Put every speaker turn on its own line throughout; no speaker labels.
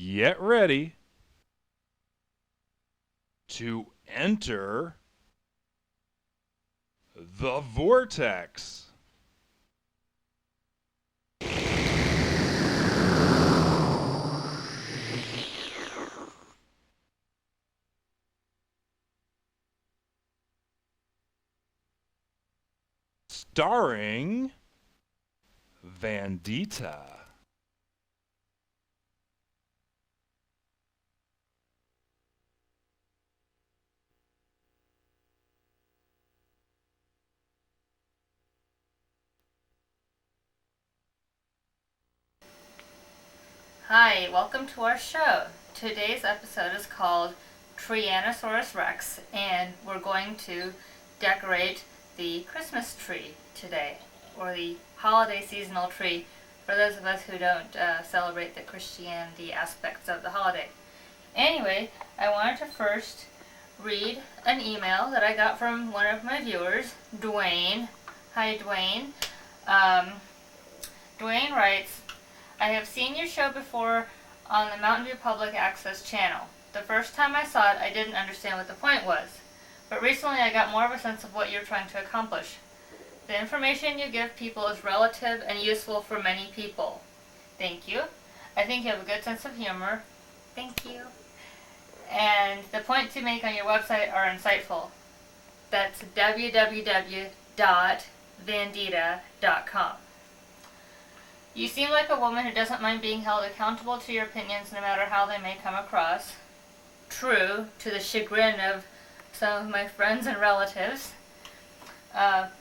Get ready to enter the vortex. Starring Vandita.
Hi, welcome to our show. Today's episode is called Treeanasaurus Rex, and we're going to decorate the Christmas tree today, or the holiday seasonal tree for those of us who don't celebrate the Christianity aspects of the holiday. Anyway, I wanted to first read an email that I got from one of my viewers, Dwayne. Hi, Dwayne. Dwayne writes, I have seen your show before on the Mountain View Public Access channel. The first time I saw it, I didn't understand what the point was. But recently I got more of a sense of what you're trying to accomplish. The information you give people is relative and useful for many people. Thank you. I think you have a good sense of humor. Thank you. And the points you make on your website are insightful. That's www.vandita.com. You seem like a woman who doesn't mind being held accountable to your opinions no matter how they may come across. True, to the chagrin of some of my friends and relatives.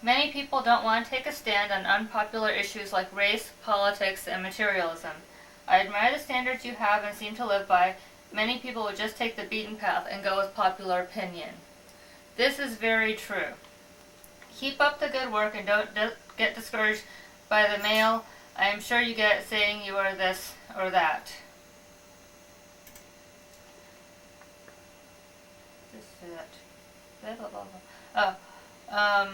Many people don't want to take a stand on unpopular issues like race, politics, and materialism. I admire the standards you have and seem to live by. Many people would just take the beaten path and go with popular opinion. This is very true. Keep up the good work and don't get discouraged by the mail I am sure you get saying you are this or that. This or that. Blah, blah, blah, blah. Oh,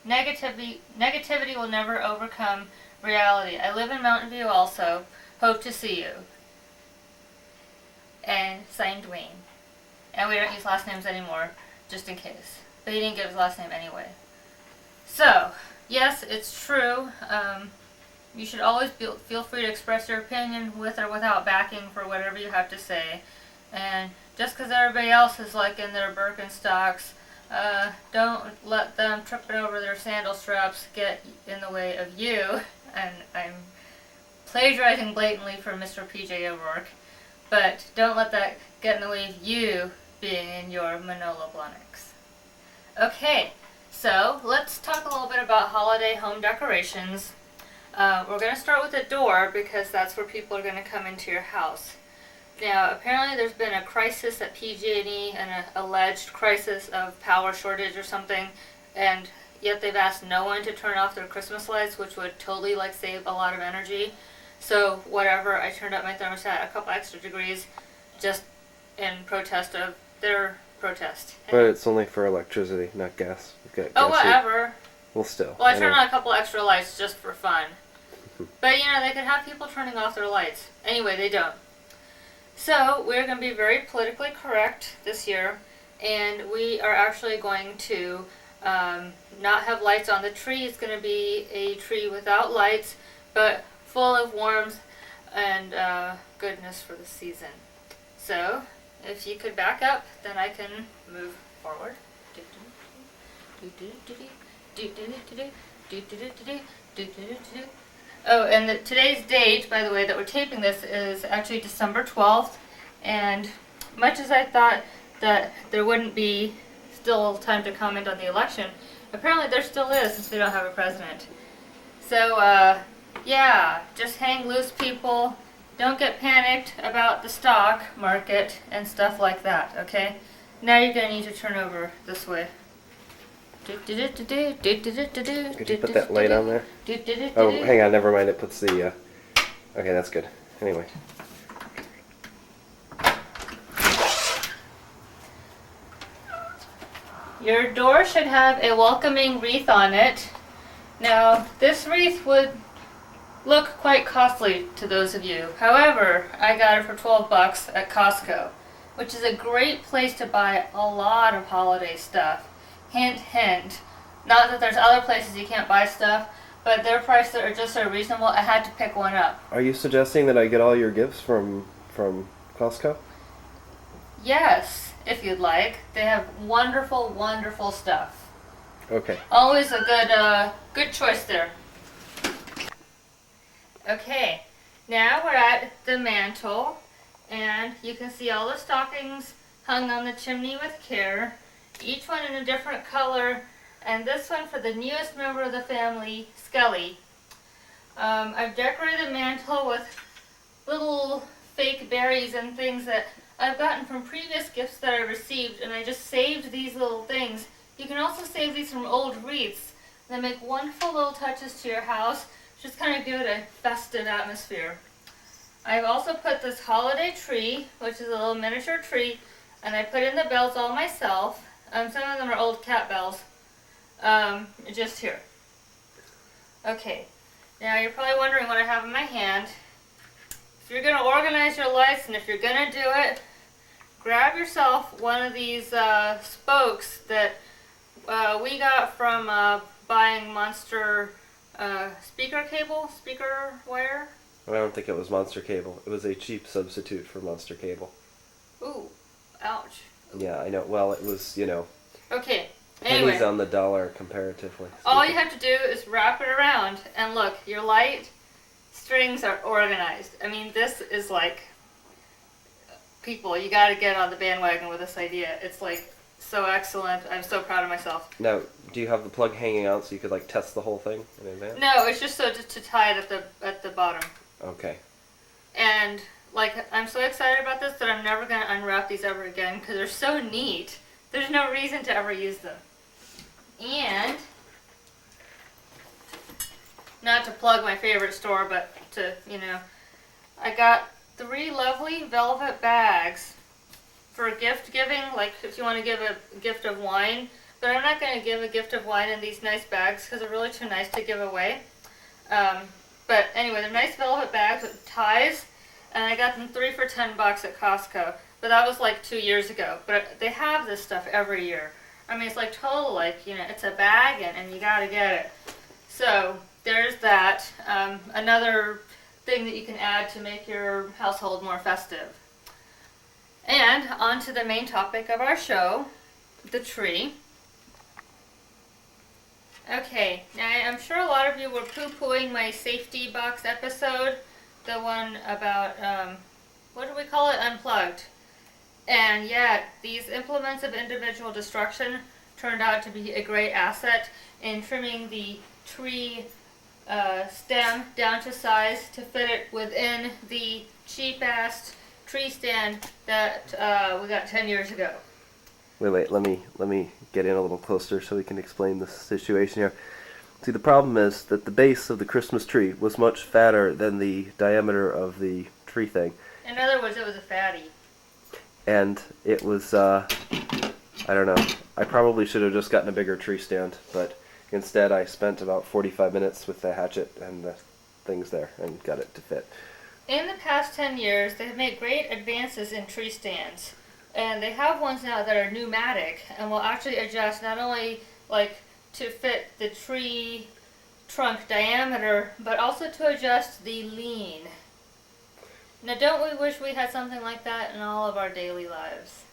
negativity will never overcome reality. I live in Mountain View also. Hope to see you. And signed Dwayne. And we don't use last names anymore, just in case. But he didn't give his last name anyway. So, yes, it's true. You should always feel free to express your opinion with or without backing for whatever you have to say. And just because everybody else is like in their Birkenstocks, don't let them tripping over their sandal straps get in the way of you. And I'm plagiarizing blatantly from Mr. PJ O'Rourke. But don't let that get in the way of you being in your Manolo Blahniks. Okay, so let's talk a little bit about holiday home decorations. We're going to start with the door because that's where people are going to come into your house. Now, apparently there's been a crisis at PG&E, an alleged crisis of power shortage or something, and yet they've asked no one to turn off their Christmas lights, which would totally save a lot of energy. So whatever, I turned up my thermostat a couple extra degrees just in protest of their protest.
But it's only for electricity, not gas.
Oh, whatever.
Well, still.
Well, I turned on a couple extra lights just for fun. But, they could have people turning off their lights. Anyway, they don't. So, we're going to be very politically correct this year, and we are actually going to not have lights on the tree. It's going to be a tree without lights, but full of warmth and goodness for the season. So, if you could back up, then I can move forward. Oh, and today's date, by the way, that we're taping this is actually December 12th, and much as I thought that there wouldn't be still time to comment on the election, apparently there still is since we don't have a president. So, yeah, just hang loose, people. Don't get panicked about the stock market and stuff like that, okay? Now you're going to need to turn over this way.
Could you put that light on there? Oh, hang on, never mind. It puts the, okay, that's good. Anyway.
Your door should have a welcoming wreath on it. Now, this wreath would look quite costly to those of you. However, I got it for $12 at Costco, which is a great place to buy a lot of holiday stuff. Hint, hint. Not that there's other places you can't buy stuff, but their prices are just so reasonable, I had to pick one up.
Are you suggesting that I get all your gifts from Costco?
Yes, if you'd like. They have wonderful, wonderful stuff.
Okay.
Always a good choice there. Okay, now we're at the mantle, and you can see all the stockings hung on the chimney with care, each one in a different color, and this one for the newest member of the family, Skelly. I've decorated the mantle with little fake berries and things that I've gotten from previous gifts that I received, and I just saved these little things. You can also save these from old wreaths. They make wonderful little touches to your house. Just kind of give it a festive atmosphere. I've also put this holiday tree, which is a little miniature tree, and I put in the bells all myself. Some of them are old cat bells. Just here. Okay, now you're probably wondering what I have in my hand. If you're going to organize your lights, and if you're going to do it, grab yourself one of these spokes that we got from buying Monster speaker wire.
I don't think it was Monster cable. It was a cheap substitute for Monster cable.
Ooh, ouch.
Yeah, I know. Well, it was,
Okay,
pennies
anyway,
on the dollar comparatively.
all you have to do is wrap it around, and look, your light strings are organized. I mean, this is like, people, you gotta get on the bandwagon with this idea. It's like so excellent. I'm so proud of myself.
Now, do you have the plug hanging out so you could like test the whole thing in advance?
No, it's just so to tie it at the bottom.
Okay.
And like, I'm so excited about this that I'm never gonna unwrap these ever again because they're so neat. There's no reason to ever use them. And not to plug my favorite store, but to, I got 3 lovely velvet bags for gift giving, like if you want to give a gift of wine. But I'm not going to give a gift of wine in these nice bags because they're really too nice to give away. But anyway, they're nice velvet bags with ties, and I got them 3 for $10 at Costco. But that was like 2 years ago. But they have this stuff every year. I mean, it's like total, like, it's a bag and you got to get it. So there's that. Another thing that you can add to make your household more festive. And on to the main topic of our show, the tree. Okay, now I'm sure a lot of you were poo-pooing my safety box episode, the one about, what do we call it? Unplugged. And yet, these implements of individual destruction turned out to be a great asset in trimming the tree stem down to size to fit it within the cheap-ass tree stand that we got 10 years ago.
Wait, let me get in a little closer so we can explain the situation here. See, the problem is that the base of the Christmas tree was much fatter than the diameter of the tree thing.
In other words, it was a fatty.
And it was, I don't know, I probably should have just gotten a bigger tree stand, but instead I spent about 45 minutes with the hatchet and the things there and got it to fit.
In the past 10 years, they've made great advances in tree stands. And they have ones now that are pneumatic and will actually adjust not only like to fit the tree trunk diameter, but also to adjust the lean. Now, don't we wish we had something like that in all of our daily lives?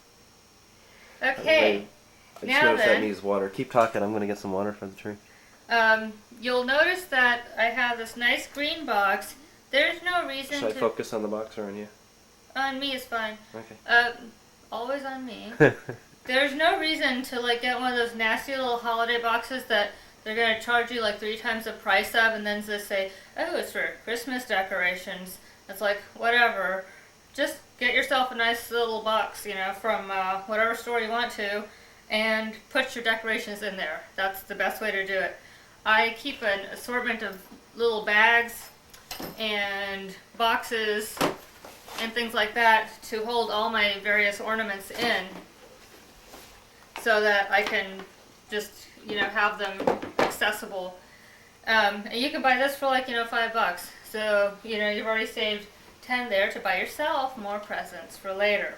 Okay,
I just
now
noticed that
then,
needs water. Keep talking, I'm going to get some water for the tree.
you'll notice that I have this nice green box. There's no reason
Should I
to...
focus on the box or on you?
On me is fine.
Okay.
Always on me. There's no reason to like get one of those nasty little holiday boxes that they're going to charge you like 3 times the price of and then just say, oh, it's for Christmas decorations. It's like, whatever. Just get yourself a nice little box, from whatever store you want to, and put your decorations in there. That's the best way to do it. I keep an assortment of little bags and boxes and things like that to hold all my various ornaments in so that I can just, have them accessible. And you can buy this for like, $5. So, you've already saved 10 there to buy yourself more presents for later.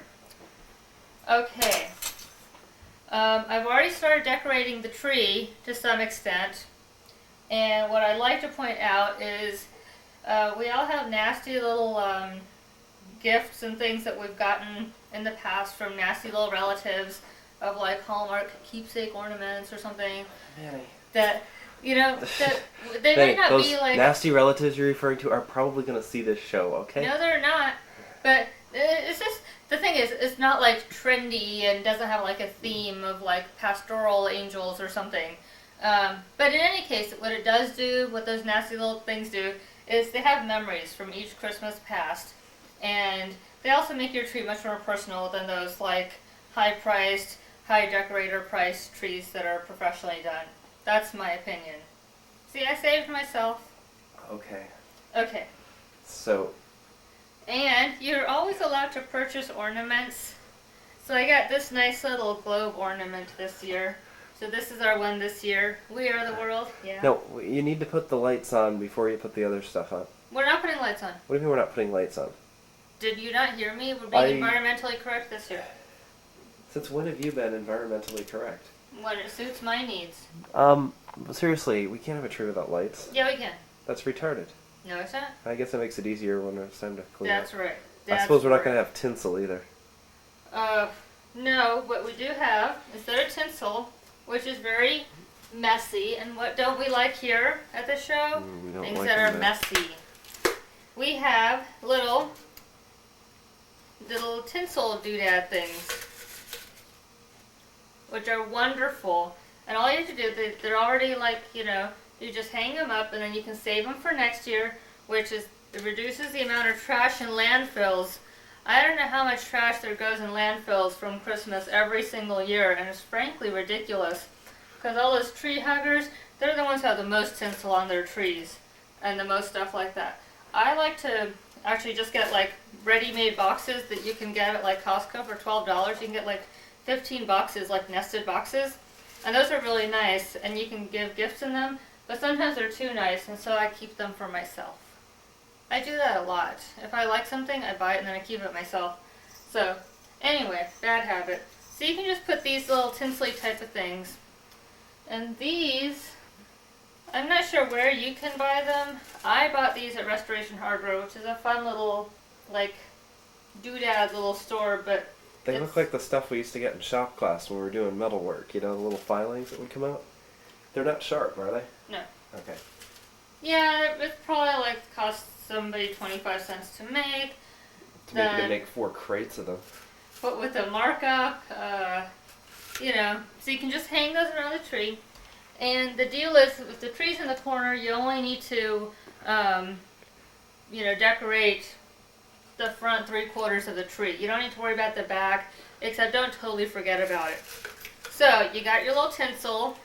Okay. I've already started decorating the tree to some extent. And what I'd like to point out is we all have nasty little gifts and things that we've gotten in the past from nasty little relatives of like Hallmark keepsake ornaments or something.
Manny.
That, that they
Manny,
may not
those
be like...
nasty relatives you're referring to are probably going to see this show, okay?
No, they're not. But it's just, the thing is, it's not like trendy and doesn't have like a theme of like pastoral angels or something. But in any case, what it does do, what those nasty little things do, is they have memories from each Christmas past. And they also make your tree much more personal than those like high-priced, high decorator price trees that are professionally done. That's my opinion. See, I saved myself.
Okay.
Okay.
So,
And you're always allowed to purchase ornaments. So I got this nice little globe ornament this year. So this is our one this year. We are the world. Yeah.
no, you need to put the lights on before you put the other stuff on.
We're not putting lights on.
What do you mean we're not putting lights on?
Did you not hear me? We're being environmentally correct this year.
Since when have you been environmentally correct?
When it suits my needs.
Seriously, we can't have a tree without lights.
Yeah, we can.
That's retarded.
No, it's not.
I guess it makes it easier when it's time to clean up.
That's right.
I suppose we're not going to have tinsel either.
No, what we do have, instead of tinsel, which is very messy, and what don't we like here at the show?
We don't
Things
like
that are
them
messy. We have little tinsel doodad things, which are wonderful. And all you have to do, they're already like, you just hang them up and then you can save them for next year, which is, it reduces the amount of trash in landfills. I don't know how much trash there goes in landfills from Christmas every single year, and it's frankly ridiculous. Because all those tree huggers, they're the ones who have the most tinsel on their trees, and the most stuff like that. I like to actually just get like ready-made boxes that you can get at like Costco for $12. You can get like 15 boxes, like nested boxes. And those are really nice, and you can give gifts in them, but sometimes they're too nice, and so I keep them for myself. I do that a lot. If I like something, I buy it and then I keep it myself. So, anyway, bad habit. So you can just put these little tinsely type of things. And these, I'm not sure where you can buy them. I bought these at Restoration Hardware, which is a fun little, like, doodad little store, but
They look like the stuff we used to get in shop class when we were doing metal work. The little filings that would come out. They're not sharp, are they?
no.
Okay.
Yeah, it's probably like cost somebody 25 cents to make.
To make 4 crates of them.
But with the markup, so you can just hang those around the tree. And the deal is, if the tree's in the corner, you only need to, decorate the front 3/4 of the tree. You don't need to worry about the back, except don't totally forget about it. So, you got your little tinsel.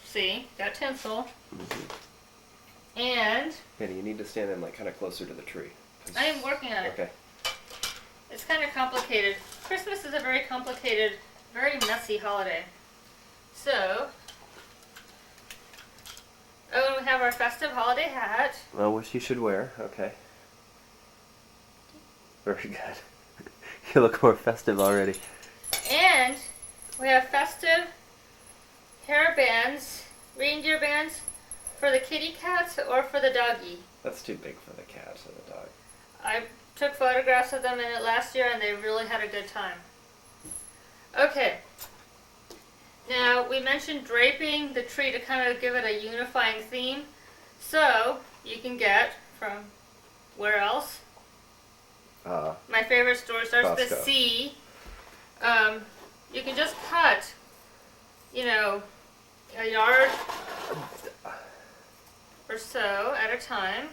See, got tinsel. And
Manny, you need to stand in kind of closer to the tree.
I am working on it.
Okay.
It's kind of complicated. Christmas is a very complicated, very messy holiday. So, and we have our festive holiday hat.
Well, which you should wear. Okay. Very good. You look more festive already.
And we have festive hair bands, reindeer bands, for the kitty cats or for the doggy.
That's too big for the cat and the dog.
I took photographs of them in it last year and they really had a good time. Okay. Now, we mentioned draping the tree to kind of give it a unifying theme. So, you can get from where else? My favorite store starts with
Costco.
C. You can just cut, a yard or so at a time.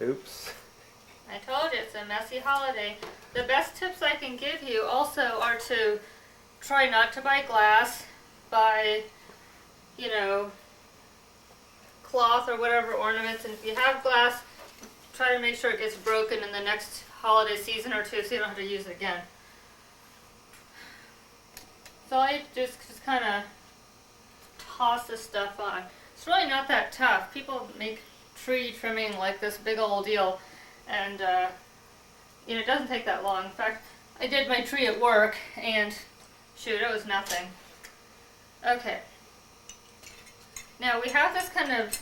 Oops.
I told you, it's a messy holiday. The best tips I can give you also are to try not to buy glass, buy, cloth or whatever ornaments, and if you have glass, try to make sure it gets broken in the next holiday season or two so you don't have to use it again. So I just kind of toss this stuff on. It's really not that tough. People make tree trimming like this big old deal, and it doesn't take that long. In fact, I did my tree at work, and shoot, it was nothing. Okay. Now we have this kind of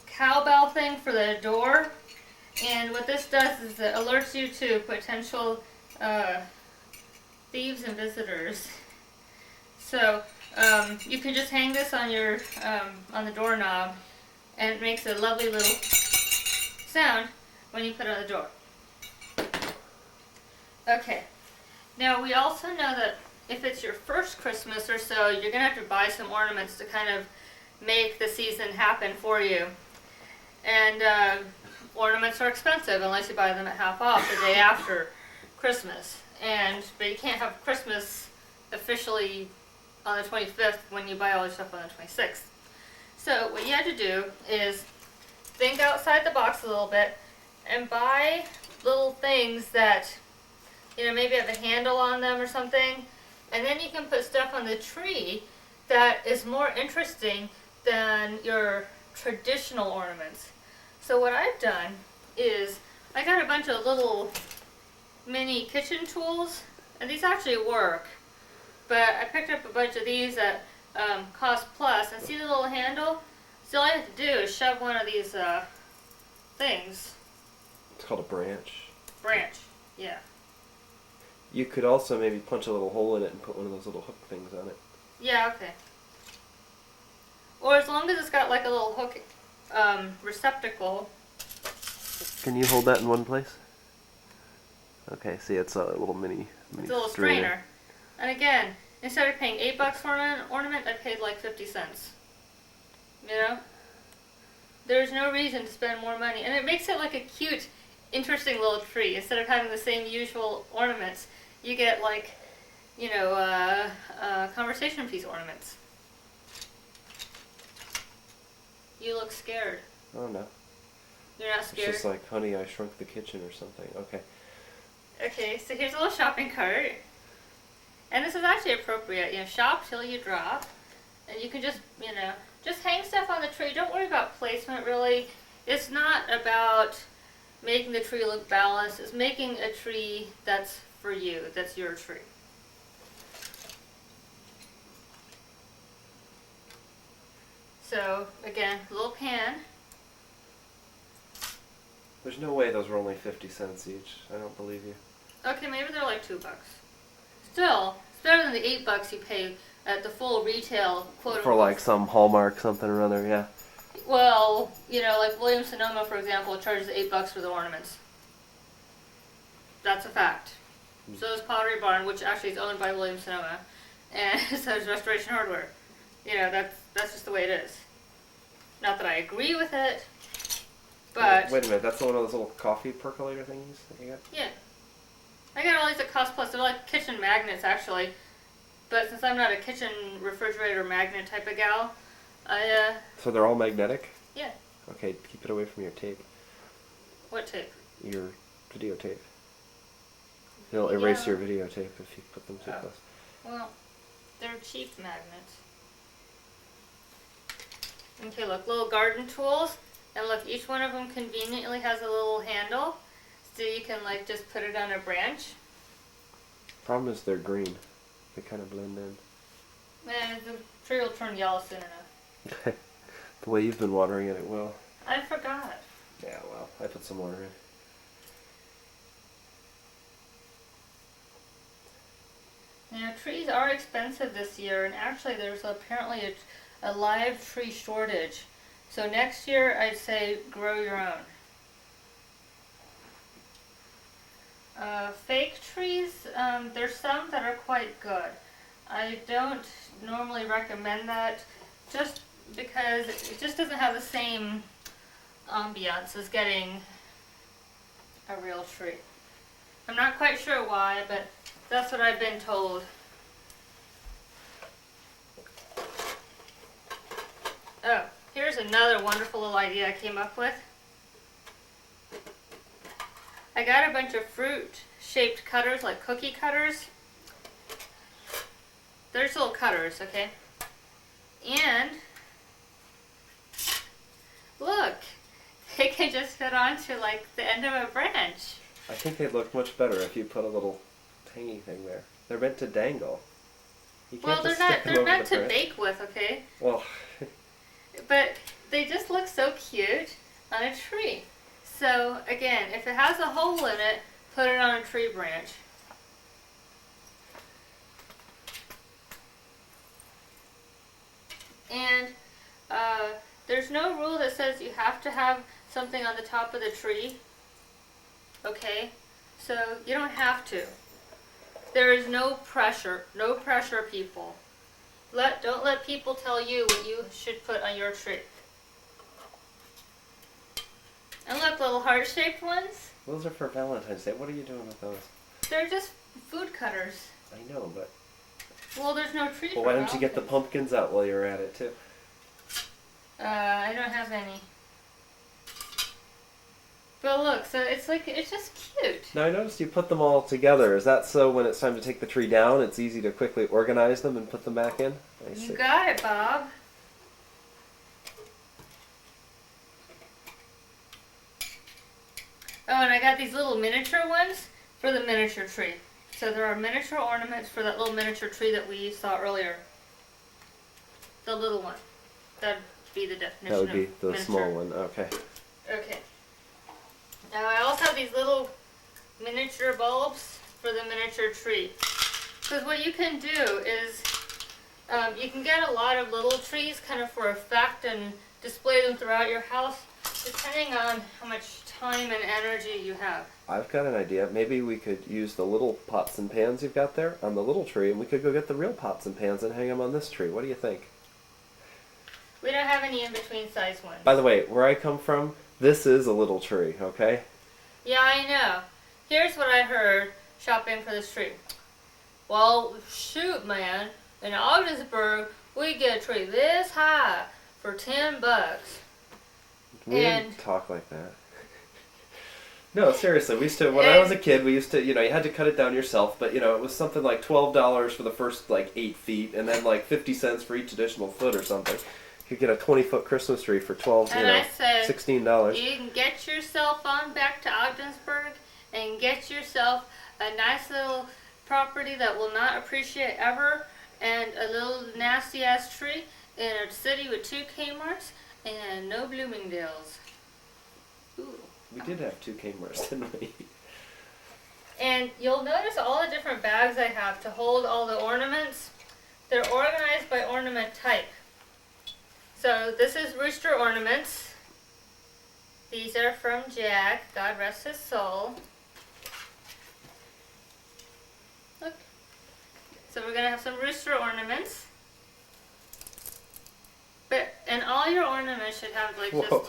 cowbell thing for the door, and what this does is it alerts you to potential thieves and visitors. So you can just hang this on your on the doorknob, and it makes a lovely little sound when you put it on the door. Okay. Now we also know that if it's your first Christmas or so, you're gonna have to buy some ornaments to kind of make the season happen for you. And ornaments are expensive unless you buy them at half off the day after Christmas. But you can't have Christmas officially on the 25th when you buy all your stuff on the 26th. So what you have to do is think outside the box a little bit and buy little things that, maybe have a handle on them or something. And then you can put stuff on the tree that is more interesting than your traditional ornaments. So what I've done is I got a bunch of little mini kitchen tools, and these actually work. But I picked up a bunch of these at Cost Plus, and see the little handle? So all I have to do is shove one of these things.
It's called a branch.
Branch, yeah.
You could also maybe punch a little hole in it and put one of those little hook things on it.
Yeah, okay. Or as long as it's got like a little hook receptacle.
Can you hold that in one place? Okay, see, it's a little mini
It's a little strainer. And again, instead of paying $8 for an ornament, I paid like 50 cents. There's no reason to spend more money. And it makes it like a cute, interesting little tree. Instead of having the same usual ornaments, you get like, conversation piece ornaments. You look scared.
Oh, no.
You're not scared?
It's just like, Honey, I Shrunk the Kitchen or something. Okay.
Okay, so here's a little shopping cart. And this is actually appropriate. Shop till you drop. And you can just, just hang stuff on the tree. Don't worry about placement, really. It's not about making the tree look balanced. It's making a tree that's for you. That's your tree. So, again, a little pan.
There's no way those were only 50 cents each. I don't believe you.
Okay, maybe they're like $2. Still, it's better than the $8 you pay at the full retail quote.
For like some Hallmark something or other, yeah.
Well, like Williams-Sonoma, for example, charges $8 for the ornaments. That's a fact. So is Pottery Barn, which actually is owned by Williams-Sonoma, and so is Restoration Hardware. That's just the way it is. Not that I agree with it, but...
Wait a minute, that's one of those little coffee percolator thingies that you got?
Yeah. I got all these at Cost Plus. They're like kitchen magnets, actually. But since I'm not a kitchen refrigerator magnet type of gal,
So they're all magnetic?
Yeah.
Okay, keep it away from your tape.
What tape?
Your videotape. It'll erase your videotape if you put them too close.
Well, they're cheap magnets. Okay, look, little garden tools. And look, each one of them conveniently has a little handle. So you can just put it on a branch.
Problem is they're green. They kind of blend in.
And the tree will turn yellow soon enough.
The way you've been watering it, it will.
I forgot.
Yeah, well, I put some water in.
Now, trees are expensive this year, and actually there's apparently a live tree shortage. So next year, I'd say grow your own. Fake trees, there's some that are quite good. I don't normally recommend that just because it just doesn't have the same ambiance as getting a real tree. I'm not quite sure why, but that's what I've been told. Oh, here's another wonderful little idea I came up with. I got a bunch of fruit-shaped cutters, like cookie cutters. There's little cutters, okay? And look, can just fit onto like the end of a branch.
I think they'd look much better if you put a little tangy thing there. They're meant to dangle. You can't
Well, they're
just
not.
stick them
They're
over
meant
the
to
branch.
bake with, okay?
Well,
But they just look so cute on a tree. So again, if it has a hole in it, put it on a tree branch. And there's no rule that says you have to have something on the top of the tree. Okay? So you don't have to. There is no pressure. No pressure, people. Don't let people tell you what you should put on your tree. And look, little heart-shaped ones.
those are for Valentine's Day. What are you doing with those?
They're just food cutters.
I know, but...
Well, there's no tree.
Well,
for
why don't you get the
Valentine's.
pumpkins out while you're at it, too?
I don't have any. But look, so it's just cute.
Now, I noticed you put them all together. Is that so when it's time to take the tree down, it's easy to quickly organize them and put them back in? I see.
You got it, Bob. Oh, and I got these little miniature ones for the miniature tree. So there are miniature ornaments for that little miniature tree that we saw earlier. The little one. That'd be the definition
That would be
of
the
miniature.
small one. Okay.
Okay. Now I also have these little miniature bulbs for the miniature tree. Because what you can do is you can get a lot of little trees kind of for effect and display them throughout your house depending on how much time and energy you have.
I've got an idea. Maybe we could use the little pots and pans you've got there on the little tree, and we could go get the real pots and pans and hang them on this tree. What do you think?
We don't have any in-between size ones.
By the way, where I come from, this is a little tree, okay?
Yeah, I know. Here's what I heard shopping for this tree. Well, shoot, man. In Ogdensburg, we get a tree this high for $10.
We didn't
And-
talk like that. No, seriously, we used to, when I was a kid, we used to, you had to cut it down yourself, but, it was something like $12 for the first, 8 feet, and then, 50 cents for each additional foot or something. You could get a 20-foot Christmas tree for
I said,
$16.
you can get yourself on back to Ogdensburg and get yourself a nice little property that will not appreciate ever and a little nasty-ass tree in a city with 2 Kmarts and no Bloomingdales. Ooh.
We did have 2 Kmarts, didn't we?
And you'll notice all the different bags I have to hold all the ornaments. They're organized by ornament type. So this is rooster ornaments. These are from Jack, God rest his soul. Look. So we're going to have some rooster ornaments. And all your ornaments should have
Whoa,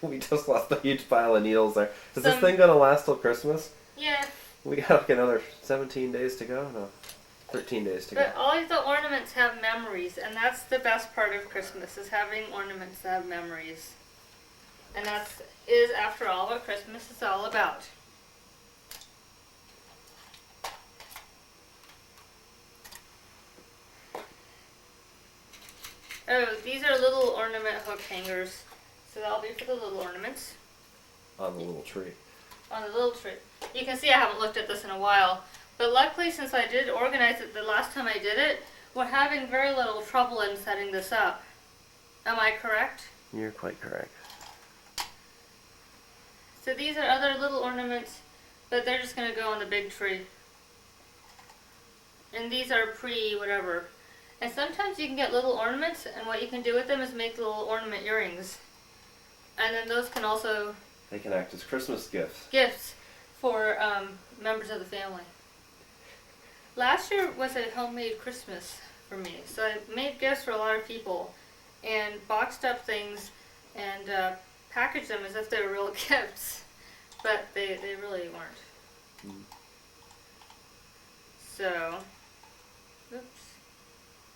we just lost a huge pile of needles there. Is this
Some-
thing going to last till Christmas?
Yeah.
We got another 17 days to go? No, 13 days to go.
But all of the ornaments have memories, and that's the best part of Christmas, is having ornaments that have memories. And that is, after all, what Christmas is all about. Oh, these are little ornament hook hangers. So that'll be for the little ornaments
On the little tree.
on the little tree. You can see I haven't looked at this in a while. But luckily, since I did organize it the last time I did it, we're having very little trouble in setting this up. Am I correct?
You're quite correct.
So these are other little ornaments, but they're just going to go on the big tree. And these are pre-whatever. And sometimes you can get little ornaments, and what you can do with them is make little ornament earrings. And then those can also
They can act as Christmas gifts.
gifts for members of the family. Last year was a homemade Christmas for me, so I made gifts for a lot of people and boxed up things and packaged them as if they were real gifts, but they really weren't.
Mm.
So, oops,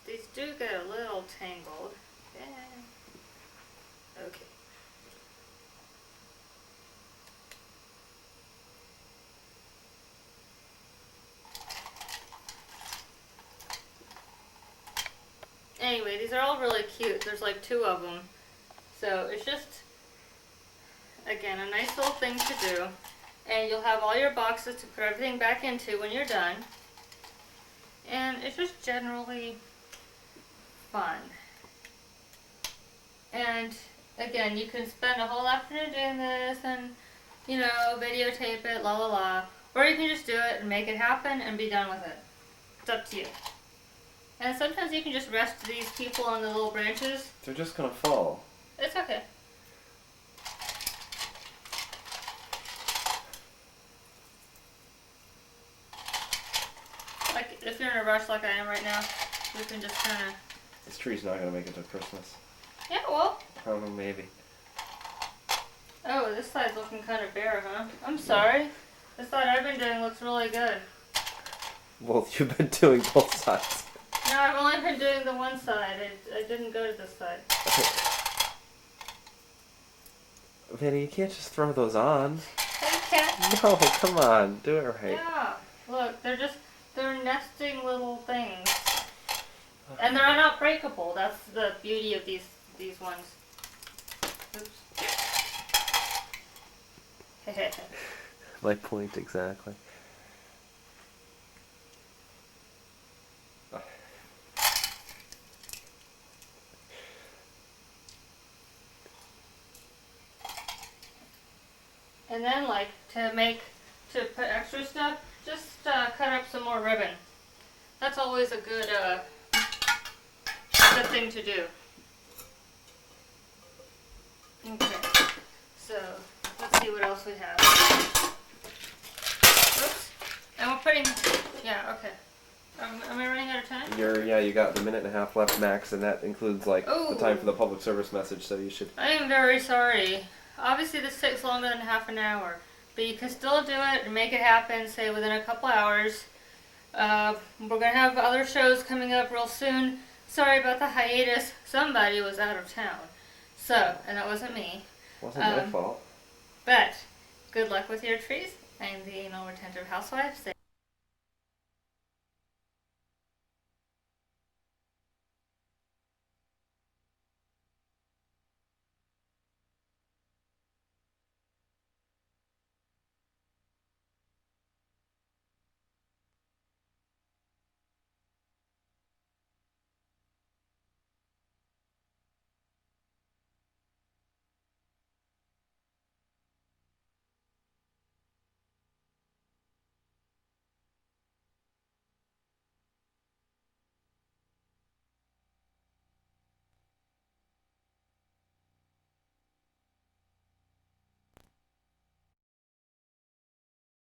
these do get a little tangled. Yeah. Okay. Anyway, these are all really cute. There's like 2 of them. So it's just again, a nice little thing to do. And you'll have all your boxes to put everything back into when you're done. And it's just generally fun. And again, you can spend a whole afternoon doing this and, you know, videotape it, la la la. Or you can just do it and make it happen and be done with it. It's up to you. And sometimes you can just rest these people on the little branches.
They're just gonna fall.
It's okay. Like, if you're in a rush like I am right now, you can just kind of...
This tree's not gonna make it to Christmas.
Yeah, well...
I don't know, maybe.
Oh, this side's looking kind of bare, huh? I'm sorry. This side I've been doing looks really good.
Well, you've been doing both sides.
No, I've only been doing the one side. I didn't go to this side.
Vinny, you can't just throw those on.
Hey, cat.
No, come on, do it right.
Yeah. Look, they're nesting little things. And they're not breakable. That's the beauty of these ones. Oops.
My point exactly.
And then, like, to put extra stuff, just cut up some more ribbon. That's always a good thing to do. Okay, so let's see what else we have. Oops, and we're putting, yeah, okay. Am I running out of time?
You got the minute and a half left max, and that includes like the time for the public service message, so you should...
I am very sorry. Obviously this takes longer than half an hour, but you can still do it and make it happen, say within a couple hours. We're going to have other shows coming up real soon. Sorry about the hiatus. Somebody was out of town. So, and that wasn't me.
Wasn't my fault.
But, good luck with your trees. I am the Anal Retentive Housewife.